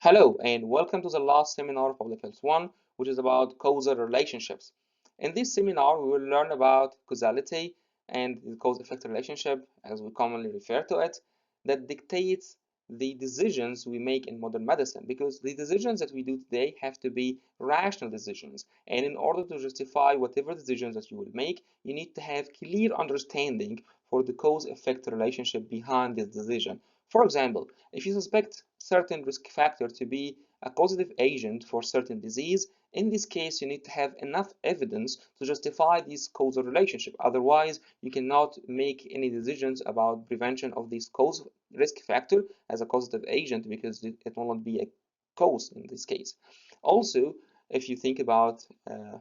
Hello and welcome to the last seminar of Public Health 1, which is about causal relationships. In this seminar, we will learn about causality and the cause-effect relationship, as we commonly refer to it, that dictates the decisions we make in modern medicine, because the decisions that we do today have to be rational decisions. And in order to justify whatever decisions that you will make, you need to have clear understanding for the cause-effect relationship behind this decision. For example, if you suspect certain risk factor to be a causative agent for certain disease, in this case, you need to have enough evidence to justify this causal relationship. Otherwise, you cannot make any decisions about prevention of this cause risk factor as a causative agent because it will not be a cause in this case. Also, if you think about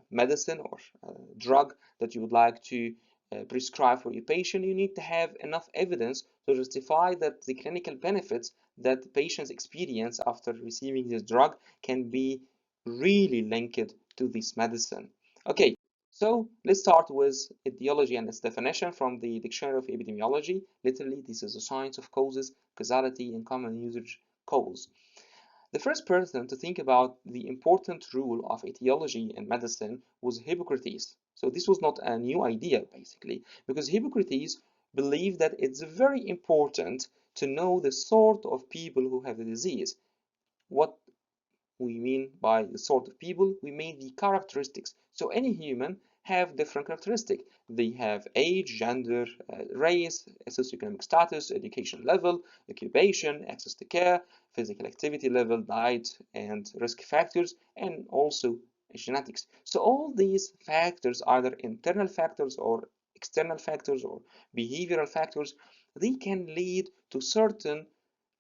medicine or drug that you would like to prescribe for your patient, you need to have enough evidence to justify that the clinical benefits that the patients experience after receiving this drug can be really linked to this medicine. Okay, so let's start with etiology and its definition from the Dictionary of Epidemiology. Literally, this is the science of causes, causality, and common usage cause. The first person to think about the important rule of etiology in medicine was Hippocrates. So this was not a new idea, basically, because Hippocrates believed that it's very important to know the sort of people who have the disease. What we mean by the sort of people, we mean the characteristics. So any human have different characteristics. They have age, gender, race, socioeconomic status, education level, occupation, access to care, physical activity level, diet, and risk factors, and also genetics. So all these factors, either internal factors or external factors or behavioral factors, they can lead to certain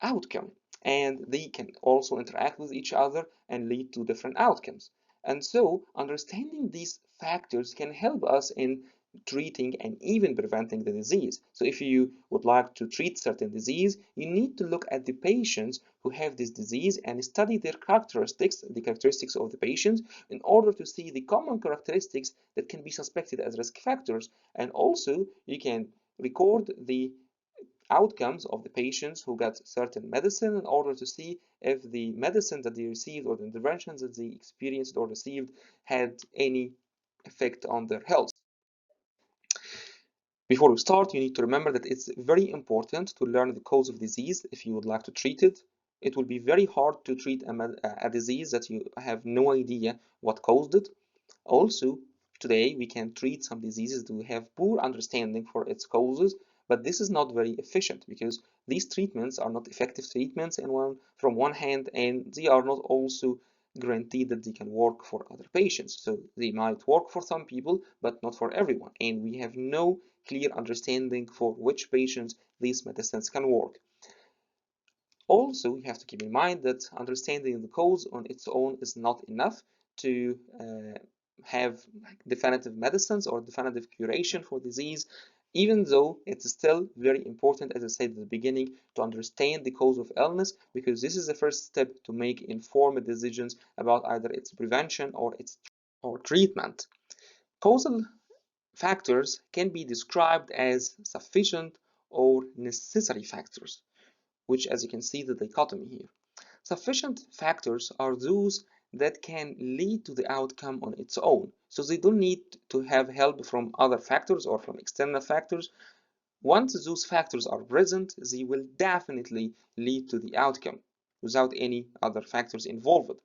outcome, and they can also interact with each other and lead to different outcomes. And so understanding these factors can help us in treating and even preventing the disease. So if you would like to treat certain disease, you need to look at the patients who have this disease and study their characteristics, the characteristics of the patients, in order to see the common characteristics that can be suspected as risk factors. And also you can record the outcomes of the patients who got certain medicine in order to see if the medicine that they received or the interventions that they experienced or received had any effect on their health. Before we start, you need to remember that it's very important to learn the cause of disease if you would like to treat it. It will be very hard to treat a disease that you have no idea what caused it. Also, today we can treat some diseases that we have poor understanding for its causes, but this is not very efficient because these treatments are not effective treatments from one hand, and they are not also guaranteed that they can work for other patients. So they might work for some people, but not for everyone, and we have no clear understanding for which patients these medicines can work. Also, you have to keep in mind that understanding the cause on its own is not enough to have definitive medicines or definitive curation for disease, even though it's still very important, as I said at the beginning, to understand the cause of illness, because this is the first step to make informed decisions about either its prevention or its treatment. Causal factors can be described as sufficient or necessary factors, which, as you can see, the dichotomy here. Sufficient factors are those that can lead to the outcome on its own. So they don't need to have help from other factors or from external factors. Once those factors are present, they will definitely lead to the outcome without any other factors involved.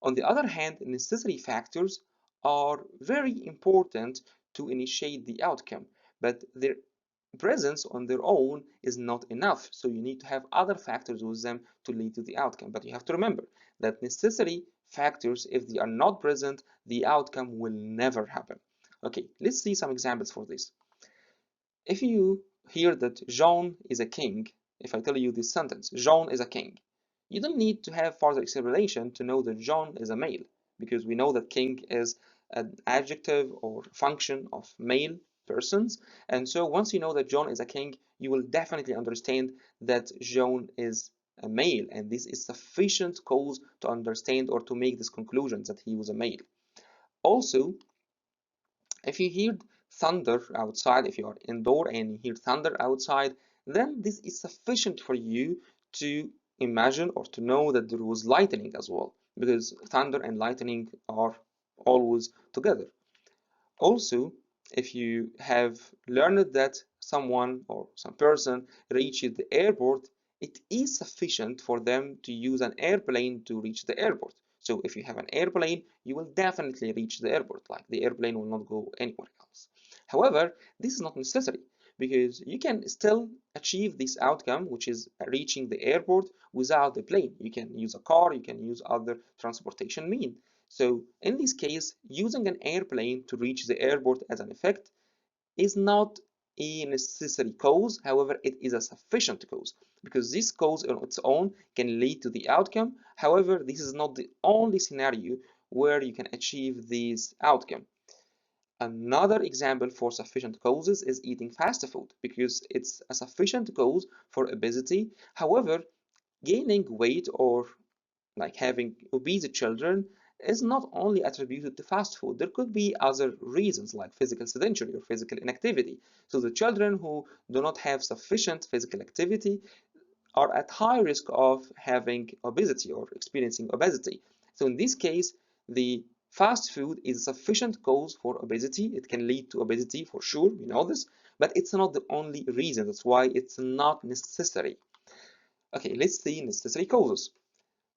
On the other hand, necessary factors are very important to initiate the outcome, but their presence on their own is not enough. So you need to have other factors with them to lead to the outcome. But you have to remember that necessary factors, if they are not present, the outcome will never happen. Okay, let's see some examples for this. If you hear that John is a king, if I tell you this sentence, John is a king, you don't need to have further explanation to know that John is a male, because we know that king is an adjective or function of male persons. And so once you know that John is a king, you will definitely understand that John is a male, and this is sufficient cause to understand or to make this conclusion that he was a male. Also, if you hear thunder outside, if you are indoor and you hear thunder outside, then this is sufficient for you to imagine or to know that there was lightning as well, because thunder and lightning are always together. Also, if you have learned that someone or some person reaches the airport, it is sufficient for them to use an airplane to reach the airport. So if you have an airplane, you will definitely reach the airport, like the airplane will not go anywhere else. However, this is not necessary because you can still achieve this outcome, which is reaching the airport without the plane. You can use a car, you can use other transportation means. So in this case, using an airplane to reach the airport as an effect is not a necessary cause. However, it is a sufficient cause because this cause on its own can lead to the outcome. However, this is not the only scenario where you can achieve this outcome. Another example for sufficient causes is eating fast food because it's a sufficient cause for obesity. However, gaining weight or like having obese children is not only attributed to fast food. There could be other reasons like physical sedentary or physical inactivity. So the children who do not have sufficient physical activity are at high risk of having obesity or experiencing obesity. So in this case, the fast food is a sufficient cause for obesity. It can lead to obesity for sure, we know this, but it's not the only reason. That's why it's not necessary. Okay, let's see necessary causes.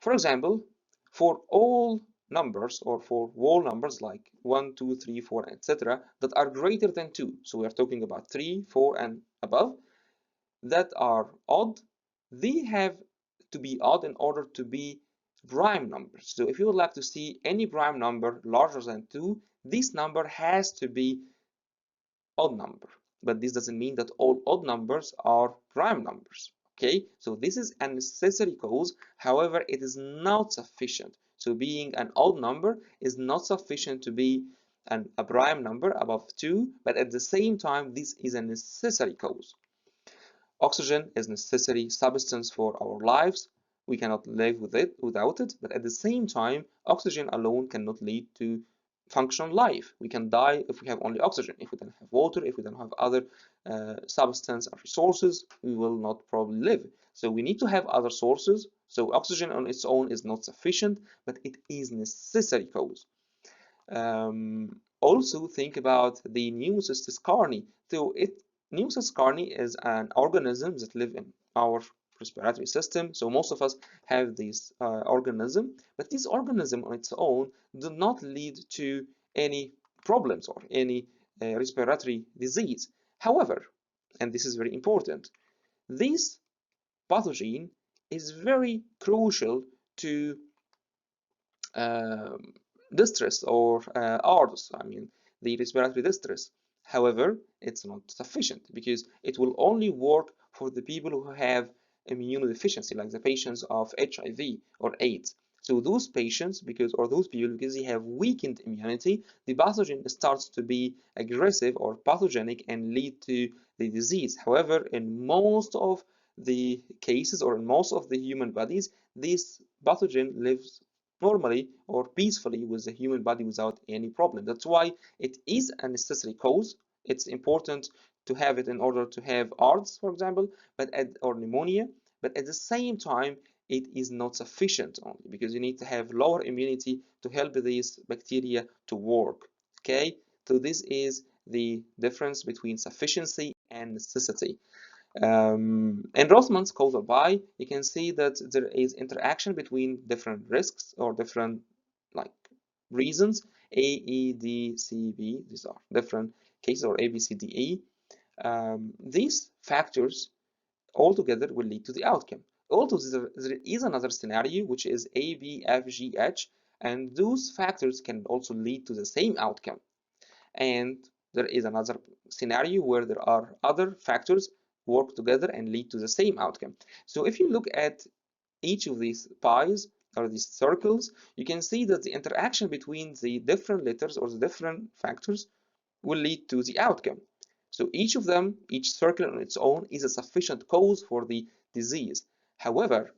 For example, for all numbers or for whole numbers like 1, 2, 3, 4, etc. that are greater than 2, so we are talking about 3, 4, and above, that are odd, they have to be odd in order to be prime numbers. So if you would like to see any prime number larger than 2, this number has to be odd number. But this doesn't mean that all odd numbers are prime numbers. Okay, so this is a necessary cause. However, it is not sufficient. So being an odd number is not sufficient to be a prime number above 2, but at the same time, this is a necessary cause. Oxygen is a necessary substance for our lives. We cannot live without it, but at the same time, oxygen alone cannot lead to functional life. We can die if we have only oxygen. If we don't have water, if we don't have other substance and resources, we will not probably live. So we need to have other sources. So oxygen on its own is not sufficient, but it is necessary cause. Also think about the Neocystis carni. So Neocystis carni is an organism that live in our respiratory system. So most of us have this organism, but this organism on its own do not lead to any problems or any respiratory disease. However, and this is very important, this pathogen is very crucial to um, distress or ARDS, I mean the respiratory distress. However, it's not sufficient because it will only work for the people who have immunodeficiency, like the patients of HIV or AIDS. So those patients, or those people, because they have weakened immunity, the pathogen starts to be aggressive or pathogenic and lead to the disease. However, in most of the cases or in most of the human bodies, this pathogen lives normally or peacefully with the human body without any problem. That's why it is a necessary cause. It's important to have it in order to have ARDS, for example, or pneumonia, but at the same time, it is not sufficient only because you need to have lower immunity to help these bacteria to work. Okay, so this is the difference between sufficiency and necessity. In Rothman's causal by, you can see that there is interaction between different risks or different like reasons, A, E, D, C, B. These are different cases, or A, B, C, D, E. These factors altogether will lead to the outcome. Also, there is another scenario which is A, B, F, G, H, and those factors can also lead to the same outcome. And there is another scenario where there are other factors work together and lead to the same outcome. So if you look at each of these pies or these circles, you can see that the interaction between the different letters or the different factors will lead to the outcome. So each of them, each circle on its own, is a sufficient cause for the disease. However,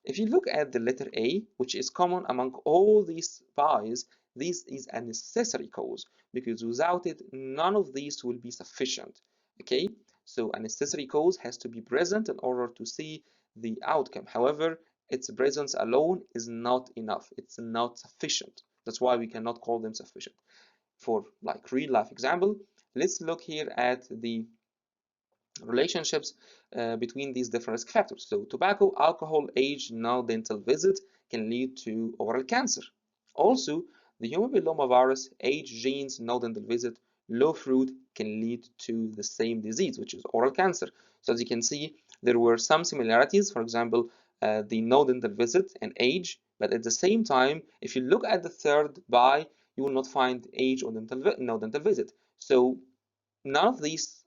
if you look at the letter A, which is common among all these pies, this is a necessary cause because without it, none of these will be sufficient. Okay, so a necessary cause has to be present in order to see the outcome. However, its presence alone is not enough. It's not sufficient. That's why we cannot call them sufficient. For like real life example, let's look here at the relationships between these different risk factors. So tobacco, alcohol, age, no dental visit can lead to oral cancer. Also, the human papillomavirus, age, genes, no dental visit, low fruit can lead to the same disease, which is oral cancer. So as you can see, there were some similarities. For example, the no dental visit and age, but at the same time, if you look at the third by, you will not find age or no dental visit. So none of these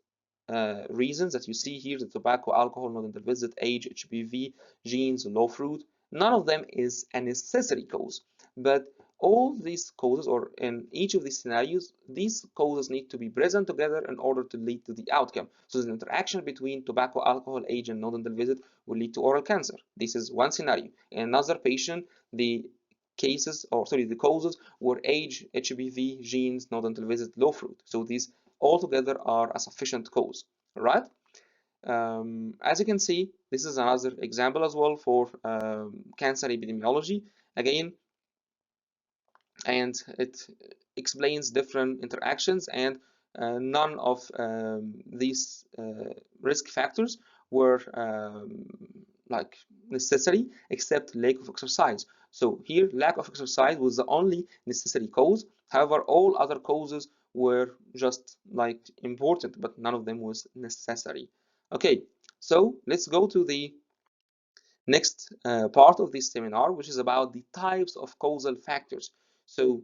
reasons that you see here, the tobacco, alcohol, no dental visit, age, HPV, genes, low fruit, none of them is a necessary cause. But all these causes, or in each of these scenarios, these causes need to be present together in order to lead to the outcome. So the interaction between tobacco, alcohol, age, and no dental visit will lead to oral cancer. This is one scenario. In another patient, the the causes were age, HPV, genes, no dental visit, low fruit. So these altogether are a sufficient cause, right? As you can see, this is another example as well for cancer epidemiology. Again, and it explains different interactions, and none of these risk factors were like necessary except lack of exercise. So here, lack of exercise was the only necessary cause. However, all other causes were just like important, but none of them was necessary. Okay, so let's go to the next part of this seminar, which is about the types of causal factors. So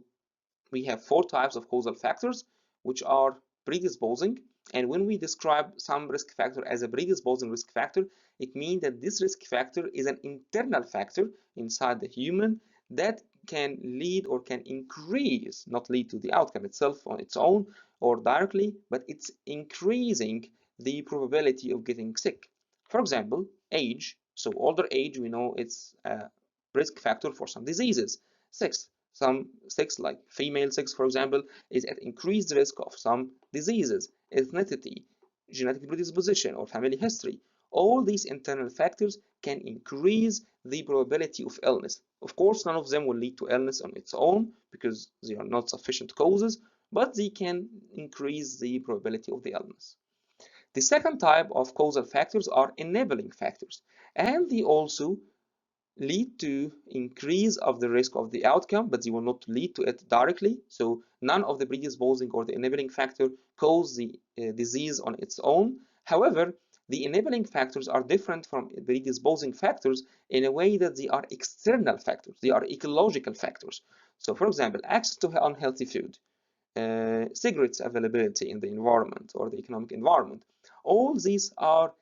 we have four types of causal factors, which are predisposing. And when we describe some risk factor as a predisposing risk factor, it means that this risk factor is an internal factor inside the human that can lead or can increase, not lead to the outcome itself on its own or directly, but it's increasing the probability of getting sick. For example, age. So older age, we know it's a risk factor for some diseases. Sex. Some sex, like female sex, for example, is at increased risk of some diseases. Ethnicity, genetic predisposition, or family history. All these internal factors can increase the probability of illness. Of course, none of them will lead to illness on its own because they are not sufficient causes, but they can increase the probability of the illness. The second type of causal factors are enabling factors, and they also lead to increase of the risk of the outcome, but they will not lead to it directly. So none of the predisposing or the enabling factor cause the disease on its own. However, the enabling factors are different from predisposing factors in a way that they are external factors. They are ecological factors. So for example, access to unhealthy food, cigarettes availability in the environment or the economic environment. All these are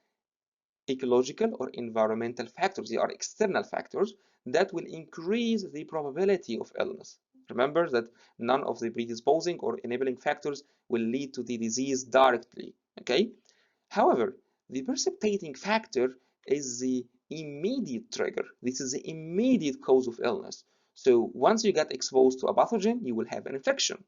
ecological or environmental factors. They are external factors that will increase the probability of illness. Remember that none of the predisposing or enabling factors will lead to the disease directly. Okay? However, the precipitating factor is the immediate trigger. This is the immediate cause of illness. So once you get exposed to a pathogen, you will have an infection.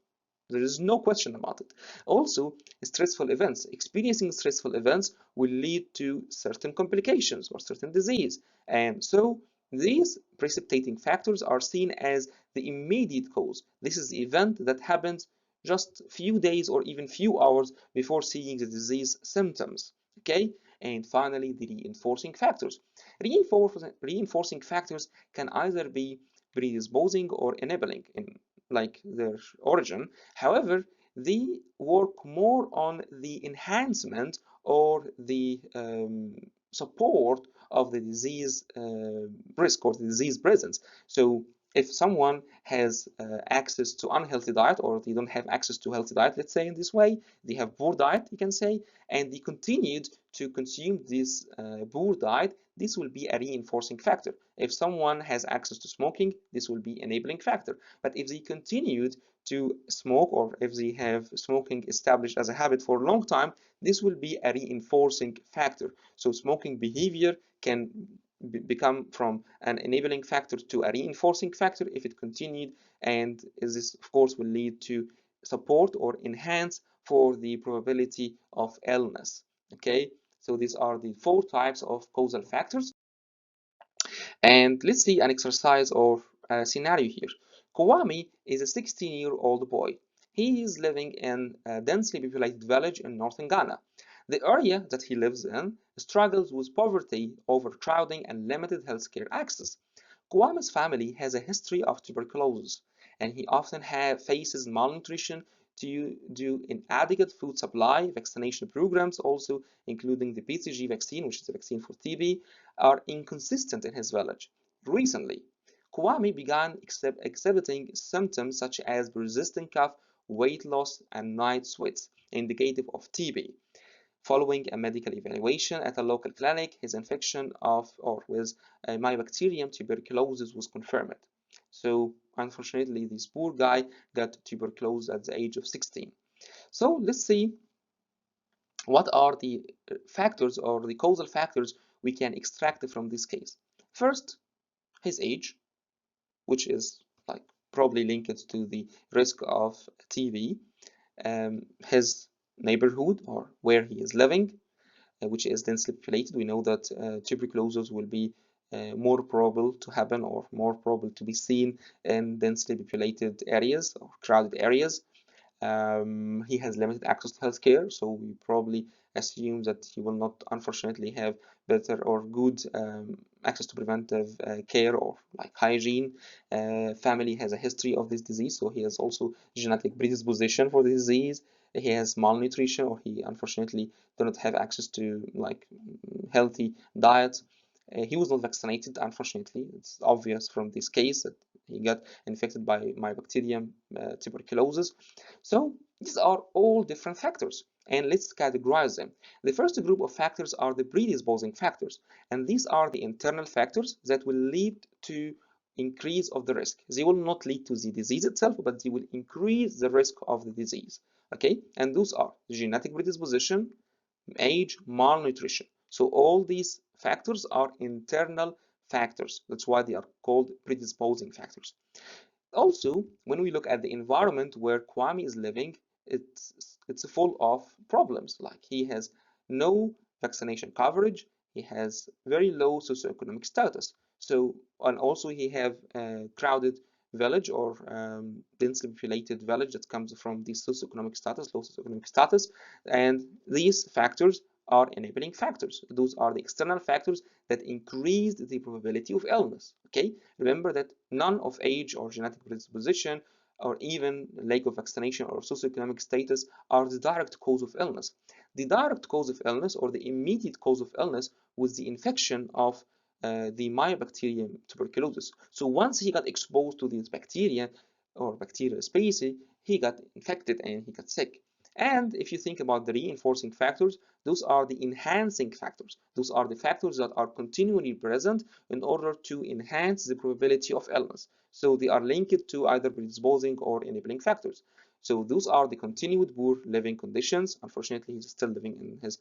There is no question about it. Also, stressful events. Experiencing stressful events will lead to certain complications or certain disease. And so these precipitating factors are seen as the immediate cause. This is the event that happens just few days or even few hours before seeing the disease symptoms. Okay? And finally, the reinforcing factors. Reinforcing factors can either be predisposing or enabling in like their origin. However, they work more on the enhancement or the support of the disease risk or the disease presence. So if someone has access to unhealthy diet, or they don't have access to healthy diet, let's say in this way, they have poor diet, you can say, and they continued to consume this poor diet, this will be a reinforcing factor. If someone has access to smoking, this will be enabling factor. But if they continued to smoke, or if they have smoking established as a habit for a long time, this will be a reinforcing factor. So smoking behavior can become from an enabling factor to a reinforcing factor if it continued, and this of course will lead to support or enhance for the probability of illness. Okay, so these are the four types of causal factors. And let's see an exercise or a scenario here. Kwame is a 16-year-old boy. He is living in a densely populated village in northern Ghana. The area that he lives in struggles with poverty, overcrowding, and limited healthcare access. Kwame's family has a history of tuberculosis, and he often faces malnutrition due to inadequate food supply. Vaccination programs, also including the BCG vaccine, which is a vaccine for TB, are inconsistent in his village. Recently, Kwame began exhibiting symptoms such as persistent cough, weight loss, and night sweats, indicative of TB. Following a medical evaluation at a local clinic, his infection with Mycobacterium tuberculosis was confirmed. So unfortunately, this poor guy got tuberculosis at the age of 16. So let's see what are the factors or the causal factors we can extract from this case. First, his age, which is like probably linked to the risk of TB, his neighborhood or where he is living, which is densely populated. We know that tuberculosis will be more probable to happen or more probable to be seen in densely populated areas or crowded areas. He has limited access to healthcare, so we probably assume that he will not, unfortunately, have better or good access to preventive care or like hygiene. Family has a history of this disease, so he has also genetic predisposition for the disease. He has malnutrition, or he unfortunately do not have access to like healthy diet. He was not vaccinated, unfortunately. It's obvious from this case that he got infected by Mycobacterium tuberculosis. So these are all different factors, and let's categorize them. The first group of factors are the predisposing factors, and these are the internal factors that will lead to increase of the risk. They will not lead to the disease itself, but they will increase the risk of the disease. Okay, and those are genetic predisposition, age, malnutrition. So all these factors are internal factors. That's why they are called predisposing factors. Also, when we look at the environment where Kwame is living, it's full of problems. Like he has no vaccination coverage, he has very low socioeconomic status. So, and also he have a crowded village or densely populated village that comes from this socioeconomic status, low socioeconomic status, and these factors are enabling factors. Those are the external factors that increase the probability of illness. Okay, remember that none of age or genetic predisposition or even lack of vaccination or socioeconomic status are the direct cause of illness. The direct cause of illness or the immediate cause of illness was the infection of the Mycobacterium tuberculosis. So once he got exposed to this bacteria or bacterial species, he got infected and he got sick. And if you think about the reinforcing factors, those are the enhancing factors. Those are the factors that are continually present in order to enhance the probability of illness. So they are linked to either predisposing or enabling factors. So those are the continued poor living conditions. Unfortunately, he's still living in his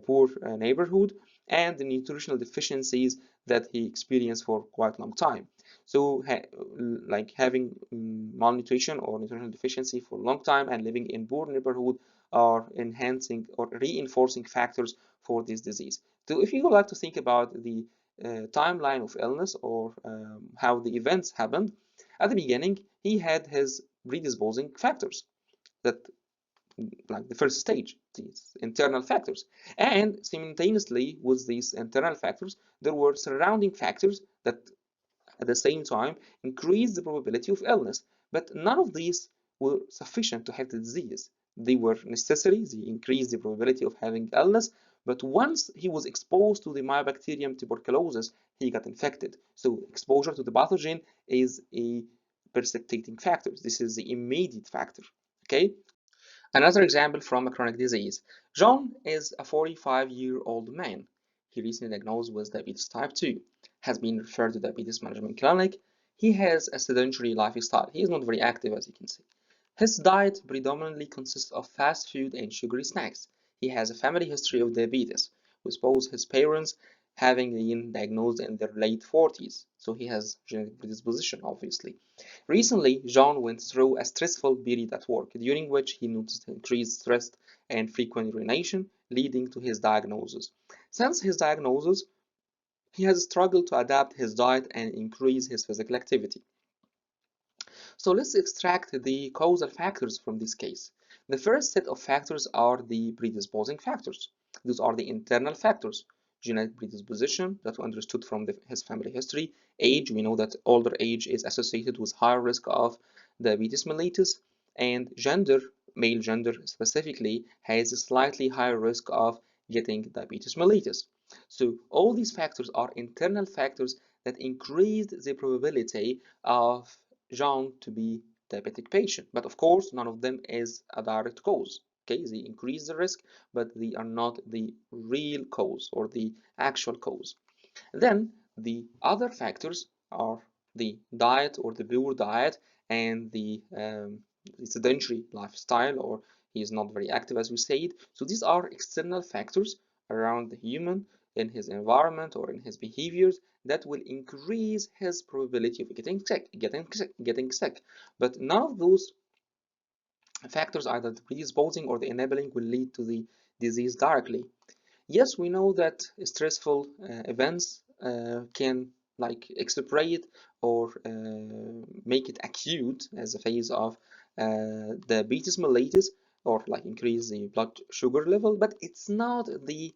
poor neighborhood, and the nutritional deficiencies that he experienced for quite a long time. So like having malnutrition or nutritional deficiency for a long time and living in poor neighborhood are enhancing or reinforcing factors for this disease. So if you would like to think about the timeline of illness or how the events happened, at the beginning he had his predisposing factors that like the first stage, these internal factors. And simultaneously with these internal factors, there were surrounding factors that at the same time increase the probability of illness. But none of these were sufficient to have the disease. They were necessary, they increased the probability of having illness, but once he was exposed to the Mycobacterium tuberculosis, he got infected. So exposure to the pathogen is a precipitating factor. This is the immediate factor. Okay. Another example from a chronic disease. John is a 45-year-old man. He recently diagnosed with diabetes type 2, has been referred to diabetes management clinic. He has a sedentary lifestyle. He is not very active, as you can see. His diet predominantly consists of fast food and sugary snacks. He has a family history of diabetes, with both his parents having been diagnosed in their late 40s, so he has genetic predisposition, obviously. Recently, John went through a stressful period at work, during which he noticed increased stress and frequent urination, leading to his diagnosis. Since his diagnosis, he has struggled to adapt his diet and increase his physical activity. So let's extract the causal factors from this case. The first set of factors are the predisposing factors. Those are the internal factors. Genetic predisposition that we understood from his family history. Age, we know that older age is associated with higher risk of diabetes mellitus. And gender, male gender specifically, has a slightly higher risk of getting diabetes mellitus. So all these factors are internal factors that increase the probability of John to be diabetic patient. But of course, none of them is a direct cause. Okay, they increase the risk, but they are not the real cause or the actual cause. Then the other factors are the diet or the poor diet and the sedentary lifestyle, or he is not very active as we said. So these are external factors around the human in his environment or in his behaviors that will increase his probability of getting sick. But none of those factors, either the predisposing or the enabling, will lead to the disease directly. Yes, we know that stressful events can like exacerbate or make it acute as a phase of diabetes mellitus or like increase the blood sugar level, but it's not the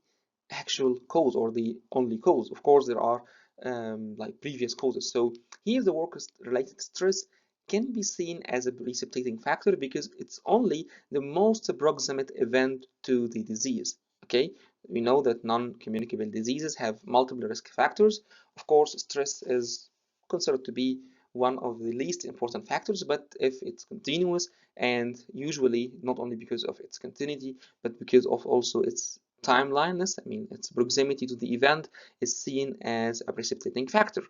actual cause or the only cause. Of course, there are like previous causes. So here the work-related stress can be seen as a precipitating factor because it's only the most proximate event to the disease. Okay, we know that non-communicable diseases have multiple risk factors. Of course, stress is considered to be one of the least important factors, but if it's continuous and usually not only because of its continuity, but because of also its timeliness, I mean its proximity to the event, is seen as a precipitating factor.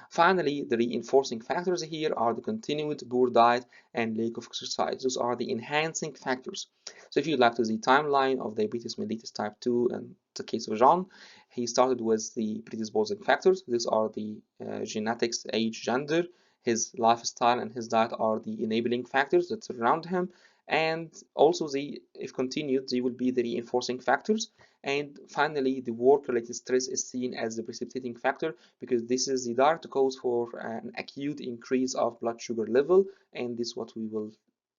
Finally, the reinforcing factors here are the continued poor diet and lack of exercise. Those are the enhancing factors. So if you'd like to see the timeline of diabetes mellitus type 2 and the case of John, he started with the predisposing factors. These are the genetics, age, gender. His lifestyle and his diet are the enabling factors that surround him. And also, if continued, they will be the reinforcing factors. And finally, the work-related stress is seen as the precipitating factor because this is the direct cause for an acute increase of blood sugar level, and this is what we will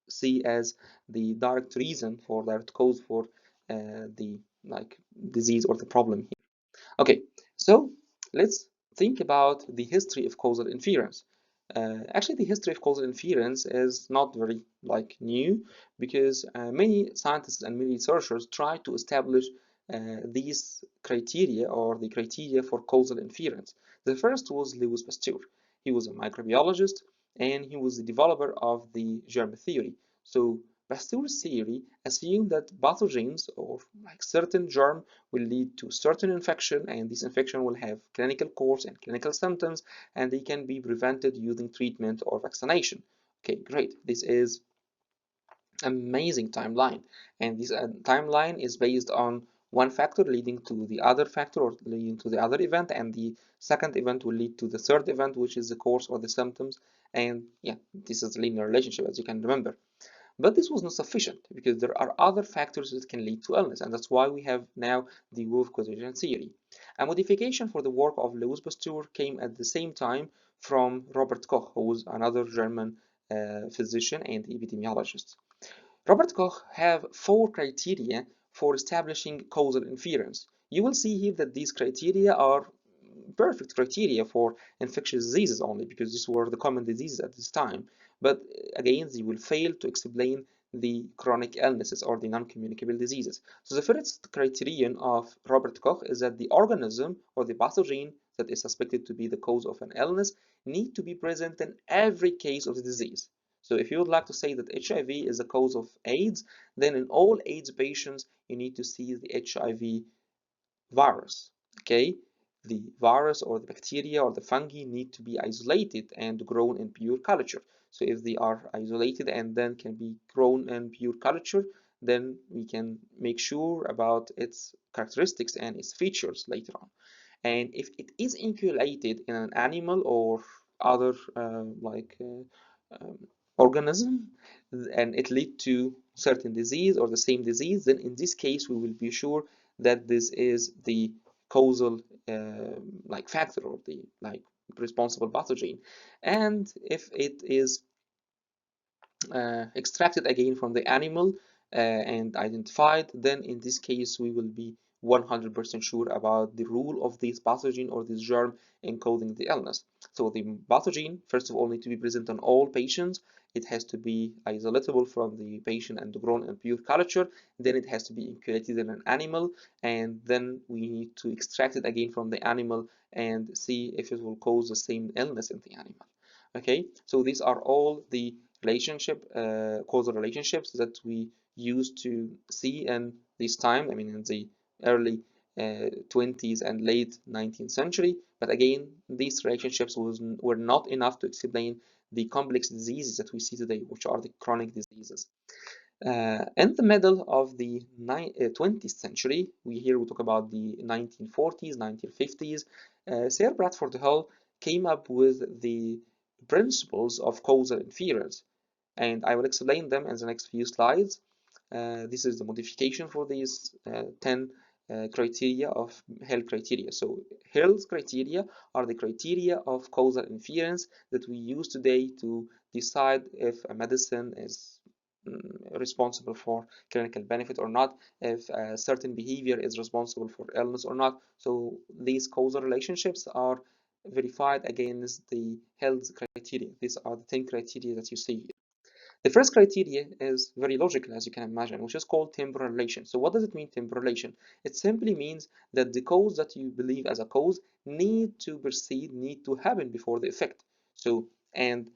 see as the direct reason for direct cause for the like disease or the problem here. Okay, so let's think about the history of causal inference. Actually, the history of causal inference is not very like new because many scientists and many researchers try to establish these criteria or the criteria for causal inference. The first was Louis Pasteur. He was a microbiologist and he was the developer of the germ theory. So Pasteur's theory assumed that pathogens or like certain germ will lead to certain infection, and this infection will have clinical course and clinical symptoms, and they can be prevented using treatment or vaccination. Okay, great. This is amazing timeline, and this timeline is based on one factor leading to the other factor or leading to the other event, and the second event will lead to the third event, which is the course or the symptoms. And yeah, this is a linear relationship, as you can remember. But this was not sufficient because there are other factors that can lead to illness, and that's why we have now the wolf causation theory. A modification for the work of Louis Pasteur came at the same time from Robert Koch, who was another German physician and epidemiologist. Robert Koch have 4 criteria for establishing causal inference. You will see here that these criteria are perfect criteria for infectious diseases only because these were the common diseases at this time. But again, they will fail to explain the chronic illnesses or the non-communicable diseases. So the first criterion of Robert Koch is that the organism or the pathogen that is suspected to be the cause of an illness need to be present in every case of the disease. So if you would like to say that HIV is the cause of AIDS, then in all AIDS patients, you need to see the HIV virus. Okay, the virus or the bacteria or the fungi need to be isolated and grown in pure culture. So if they are isolated and then can be grown in pure culture, then we can make sure about its characteristics and its features later on. And if it is inoculated in an animal or other um, organism and it lead to certain disease or the same disease, then in this case we will be sure that this is the causal like factor or the like responsible pathogen. And if it is extracted again from the animal and identified, then in this case we will be 100% sure about the role of this pathogen or this germ encoding the illness. So the pathogen, first of all, need to be present on all patients. It has to be isolatable from the patient and grown in pure culture. Then it has to be inoculated in an animal, and then we need to extract it again from the animal and see if it will cause the same illness in the animal. Okay, so these are all the causal relationships that we used to see in this time. I mean, in the early 20s and late 19th century. But again, these relationships were not enough to explain the complex diseases that we see today, which are the chronic diseases. In the middle of the 20th century, we talk about the 1940s, 1950s. Sir Bradford Hill came up with the principles of causal inference, and I will explain them in the next few slides. This is the modification for these 10 criteria of Hill criteria. So Hill's criteria are the criteria of causal inference that we use today to decide if a medicine is responsible for clinical benefit or not, if a certain behavior is responsible for illness or not. So these causal relationships are verified against the Hill's criteria. These are the 10 criteria that you see here. The first criteria is very logical, as you can imagine, which is called temporal relation. So what does it mean, temporal relation? It simply means that the cause that you believe as a cause need to proceed, need to happen before the effect. So, and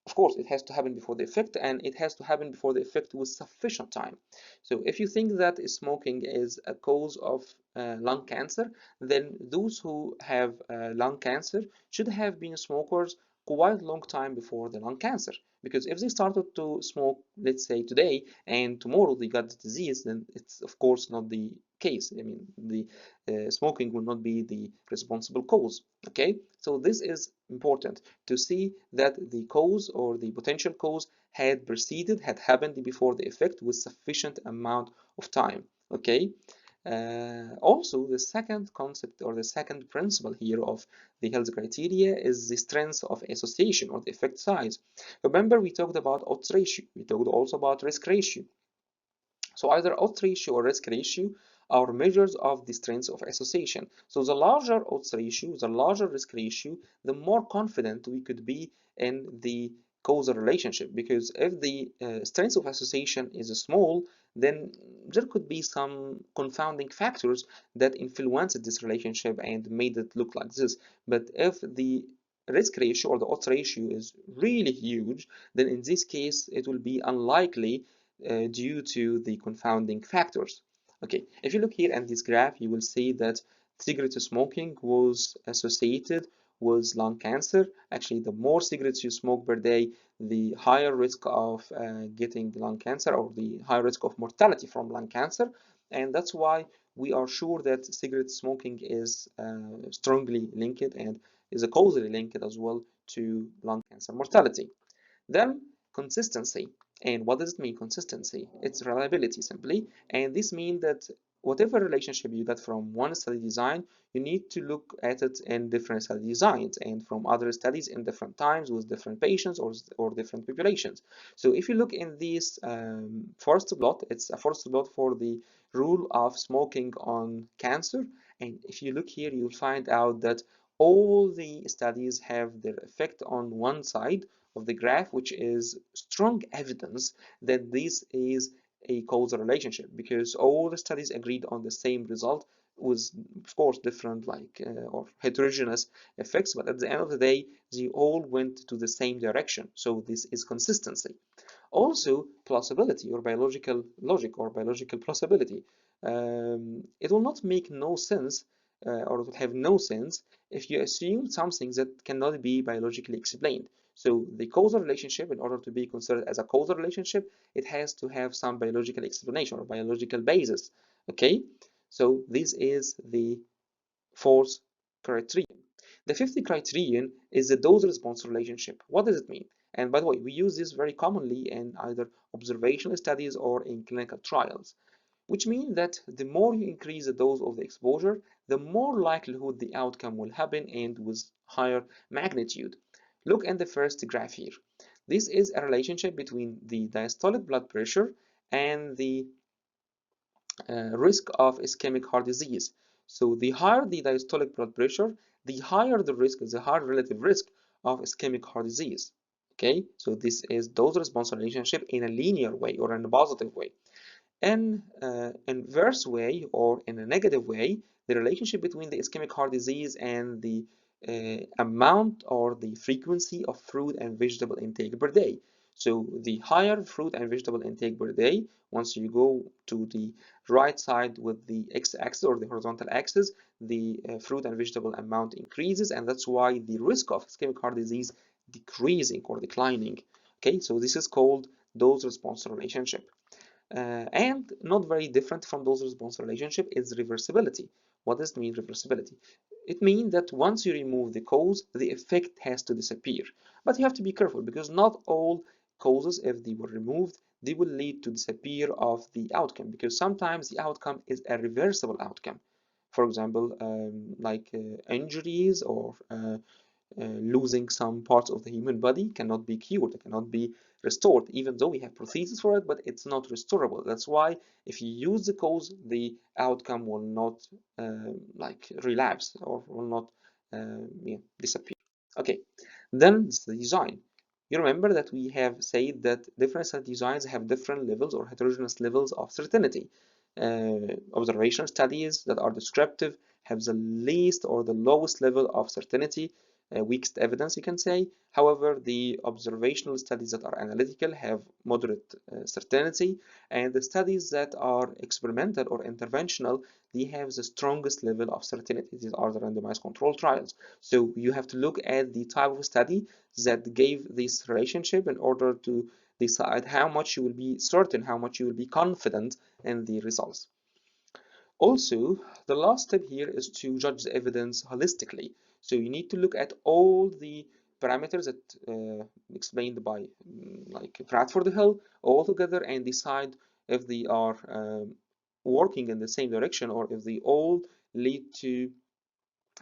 of course, it has to happen before the effect, and it has to happen before the effect with sufficient time. So if you think that smoking is a cause of lung cancer, then those who have lung cancer should have been smokers quite long time before the lung cancer. Because if they started to smoke, let's say today, and tomorrow they got the disease, then it's of course not the case. I mean, the smoking will not be the responsible cause. Okay, so this is important to see that the cause or the potential cause had preceded, had happened before the effect with sufficient amount of time. Okay. Also, the second concept or the second principle here of the health criteria is the strength of association or the effect size. Remember, we talked about odds ratio. We talked also about risk ratio. So either odds ratio or risk ratio are measures of the strength of association. So the larger odds ratio, the larger risk ratio, the more confident we could be in the causal relationship. Because if the strength of association is small, then there could be some confounding factors that influenced this relationship and made it look like this. But if the risk ratio or the odds ratio is really huge, then in this case it will be unlikely due to the confounding factors. Okay, if you look here at this graph, you will see that cigarette smoking was associated with lung cancer. Actually, the more cigarettes you smoke per day, the higher risk of getting lung cancer or the higher risk of mortality from lung cancer. And that's why we are sure that cigarette smoking is strongly linked and is a causally linked as well to lung cancer mortality. Then consistency. And what does it mean, consistency? It's reliability simply. And this means that whatever relationship you get from one study design, you need to look at it in different study designs and from other studies in different times with different patients or different populations. So if you look in this forest plot, it's a forest plot for the rule of smoking on cancer. And if you look here, you'll find out that all the studies have their effect on one side of the graph, which is strong evidence that this is a causal relationship because all the studies agreed on the same result with, of course, different or heterogeneous effects, but at the end of the day, they all went to the same direction. So this is consistency. Also, plausibility or biological logic or biological plausibility. It will not make no sense or it will have no sense if you assume something that cannot be biologically explained. So the causal relationship, in order to be considered as a causal relationship, it has to have some biological explanation or biological basis. Okay, so this is the fourth criterion. The fifth criterion is the dose-response relationship. What does it mean? And by the way, we use this very commonly in either observational studies or in clinical trials. which means that the more you increase the dose of the exposure, the more likelihood the outcome will happen and with higher magnitude. Look at the first graph here. This is a relationship between the diastolic blood pressure and the risk of ischemic heart disease. So the higher the diastolic blood pressure, the higher the risk, the higher relative risk of ischemic heart disease. Okay, so this is dose-response relationship in a linear way or in a positive way. In an inverse way or in a negative way, the relationship between the ischemic heart disease and the amount or the frequency of fruit and vegetable intake per day. So the higher fruit and vegetable intake per day, once you go to the right side with the x-axis or the horizontal axis, the fruit and vegetable amount increases, and that's why the risk of ischemic heart disease decreasing or declining. Okay, so this is called dose-response relationship. And not very different from dose-response relationship is reversibility. What does it mean, reversibility? It means that once you remove the cause, the effect has to disappear. But you have to be careful because not all causes, if they were removed, they will lead to disappear of the outcome, because sometimes the outcome is a reversible outcome. For example, like injuries or losing some parts of the human body cannot be cured, it cannot be restored, even though we have prosthesis for it, but it's not restorable. That's why if you use the cause, the outcome will not like relapse or will not disappear. Okay, then it's the design. You remember that we have said that different study designs have different levels or heterogeneous levels of certainty. Observational studies that are descriptive have the least or the lowest level of certainty, weakest evidence, you can say. However, the observational studies that are analytical have moderate certainty, and the studies that are experimental or interventional, they have the strongest level of certainty. These are the randomized controlled trials. So you have to look at the type of study that gave this relationship in order to decide how much you will be certain, how much you will be confident in the results. Also, the last step here is to judge the evidence holistically. So you need to look at all the parameters that explained by like Bradford Hill all together and decide if they are working in the same direction or if they all lead to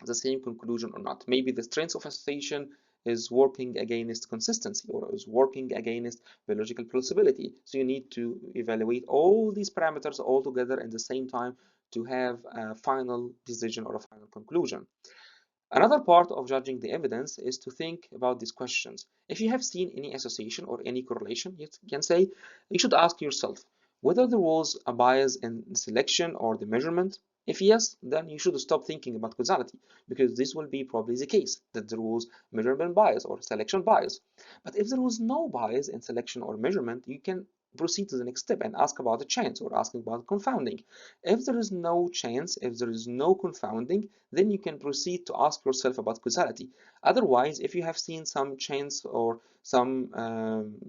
the same conclusion or not. Maybe the strength of association is working against consistency or is working against biological plausibility. So you need to evaluate all these parameters all together at the same time to have a final decision or a final conclusion. Another part of judging the evidence is to think about these questions. If you have seen any association or any correlation, you can say, you should ask yourself whether there was a bias in the selection or the measurement. If yes, then you should stop thinking about causality, because this will be probably the case, that there was measurement bias or selection bias. But if there was no bias in selection or measurement, you can proceed to the next step and ask about the chance or asking about confounding. If there is no chance, if there is no confounding, then you can proceed to ask yourself about causality. Otherwise, if you have seen some chance or some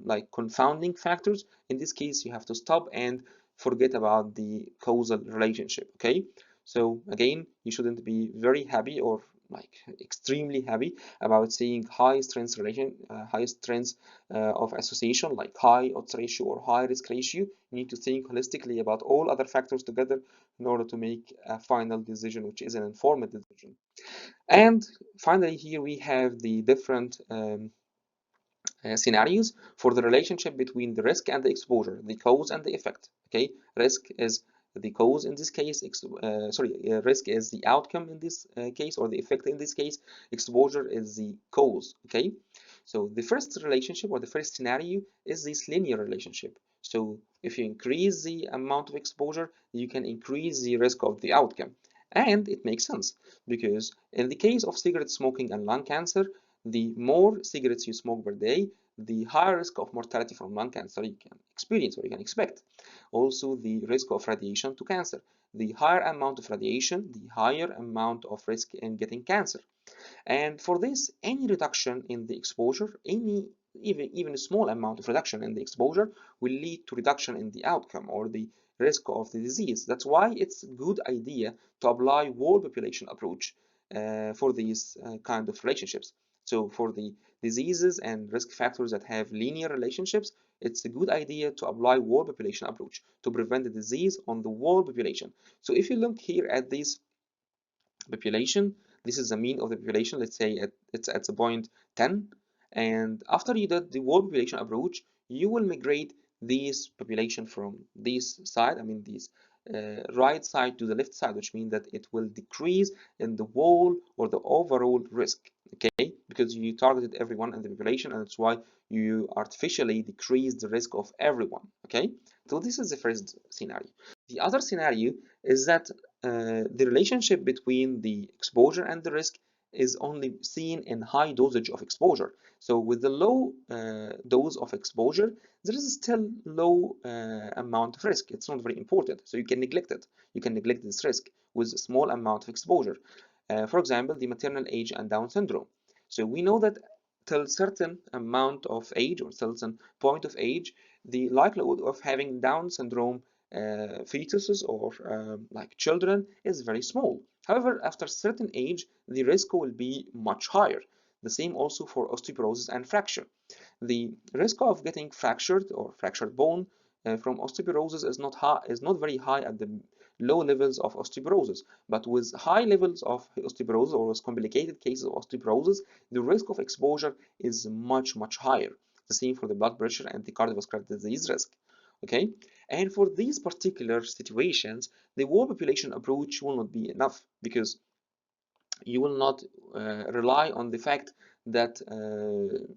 like confounding factors, in this case, you have to stop and forget about the causal relationship. Okay, so again, you shouldn't be very happy or like extremely happy about seeing high strength of association, like high odds ratio or high risk ratio. You need to think holistically about all other factors together in order to make a final decision, which is an informed decision. And finally, here we have the different scenarios for the relationship between the risk and the exposure, the cause and the effect. Okay, risk is the cause in this case, risk is the outcome in this case, or the effect in this case, exposure is the cause. Okay, so the first relationship or the first scenario is this linear relationship. So if you increase the amount of exposure, you can increase the risk of the outcome. And it makes sense because in the case of cigarette smoking and lung cancer, the more cigarettes you smoke per day, the higher risk of mortality from lung cancer you can experience or you can expect. Also, the risk of radiation to cancer. The higher amount of radiation, the higher amount of risk in getting cancer. And for this, any reduction in the exposure, even a small amount of reduction in the exposure will lead to reduction in the outcome or the risk of the disease. That's why it's a good idea to apply whole population approach for these kind of relationships. So for the diseases and risk factors that have linear relationships, it's a good idea to apply whole population approach to prevent the disease on the whole population. So if you look here at this population, this is the mean of the population. Let's say it's at the point 10, and after you did the whole population approach, you will migrate this population from this side, I mean this right side to the left side, which means that it will decrease in the whole or the overall risk, okay, because you targeted everyone in the population, and that's why you artificially decrease the risk of everyone, okay. So this is the first scenario. The other scenario is that the relationship between the exposure and the risk is only seen in high dosage of exposure. So with the low dose of exposure, there is still low amount of risk. It's not very important, so you can neglect it. You can neglect this risk with a small amount of exposure. For example, the maternal age and Down syndrome. So we know that till certain amount of age or certain point of age, the likelihood of having Down syndrome fetuses or like children is very small. However, after a certain age, the risk will be much higher. The same also for osteoporosis and fracture. The risk of getting fractured or fractured bone from osteoporosis is not very high at the low levels of osteoporosis, but with high levels of osteoporosis or with complicated cases of osteoporosis, the risk of exposure is much higher. The same for the blood pressure and the cardiovascular disease risk. Okay, and for these particular situations, the whole population approach will not be enough because you will not rely on the fact that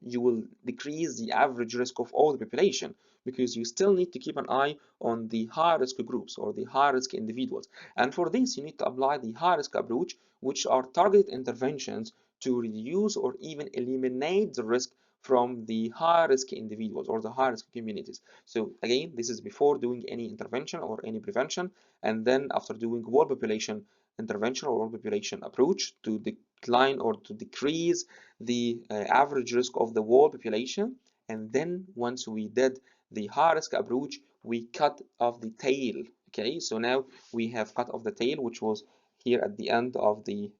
you will decrease the average risk of all the population, because you still need to keep an eye on the high risk groups or the high risk individuals. And for this, you need to apply the high risk approach, which are targeted interventions to reduce or even eliminate the risk from the high risk individuals or the high risk communities. So again, this is before doing any intervention or any prevention, and then after doing whole population intervention or population approach to decline or to decrease the average risk of the whole population. And then once we did the high risk approach, we cut off the tail. Okay, so now we have cut off the tail, which was here at the end of the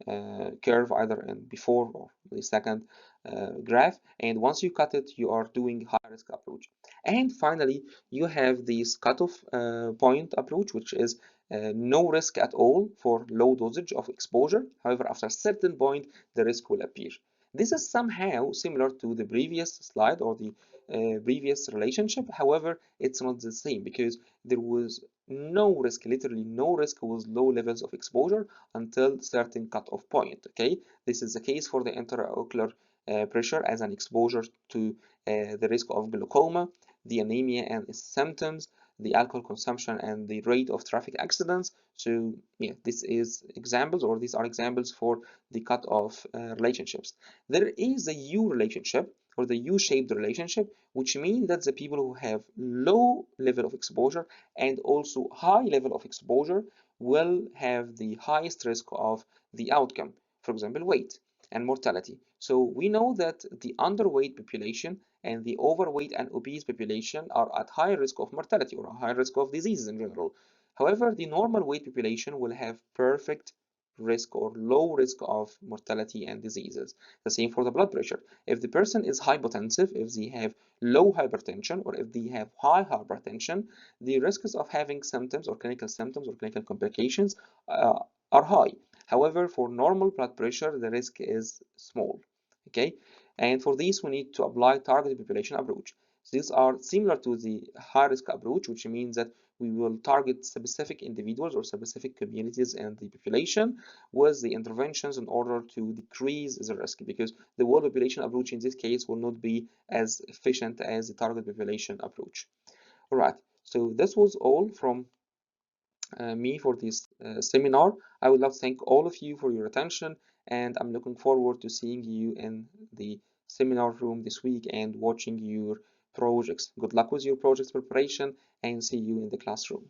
curve, either in before or the second graph. And once you cut it, you are doing high risk approach. And finally, you have this cutoff point approach, which is no risk at all for low dosage of exposure. However, after a certain point, the risk will appear. This is somehow similar to the previous slide or the previous relationship. However, it's not the same because there was no risk, literally no risk with low levels of exposure until certain cutoff point. Okay, this is the case for the intraocular pressure as an exposure to the risk of glaucoma, the anemia and its symptoms, the alcohol consumption and the rate of traffic accidents. So yeah, this is examples, or these are examples for the cutoff relationships. There is a U relationship or the U-shaped relationship, which means that the people who have low level of exposure and also high level of exposure will have the highest risk of the outcome, for example, weight and mortality. So we know that the underweight population and the overweight and obese population are at high risk of mortality or high risk of diseases in general. However, the normal weight population will have perfect risk or low risk of mortality and diseases. The same for the blood pressure. If the person is hypotensive, if they have low hypertension, or if they have high hypertension, the risks of having symptoms or clinical complications are high. However, for normal blood pressure, the risk is small. Okay, and for this, we need to apply targeted population approach. So these are similar to the high risk approach, which means that we will target specific individuals or specific communities in the population with the interventions in order to decrease the risk, because the whole population approach in this case will not be as efficient as the target population approach. All right, so this was all from me for this seminar. I would love to thank all of you for your attention, and I'm looking forward to seeing you in the seminar room this week and watching your projects. Good luck with your project preparation, and see you in the classroom.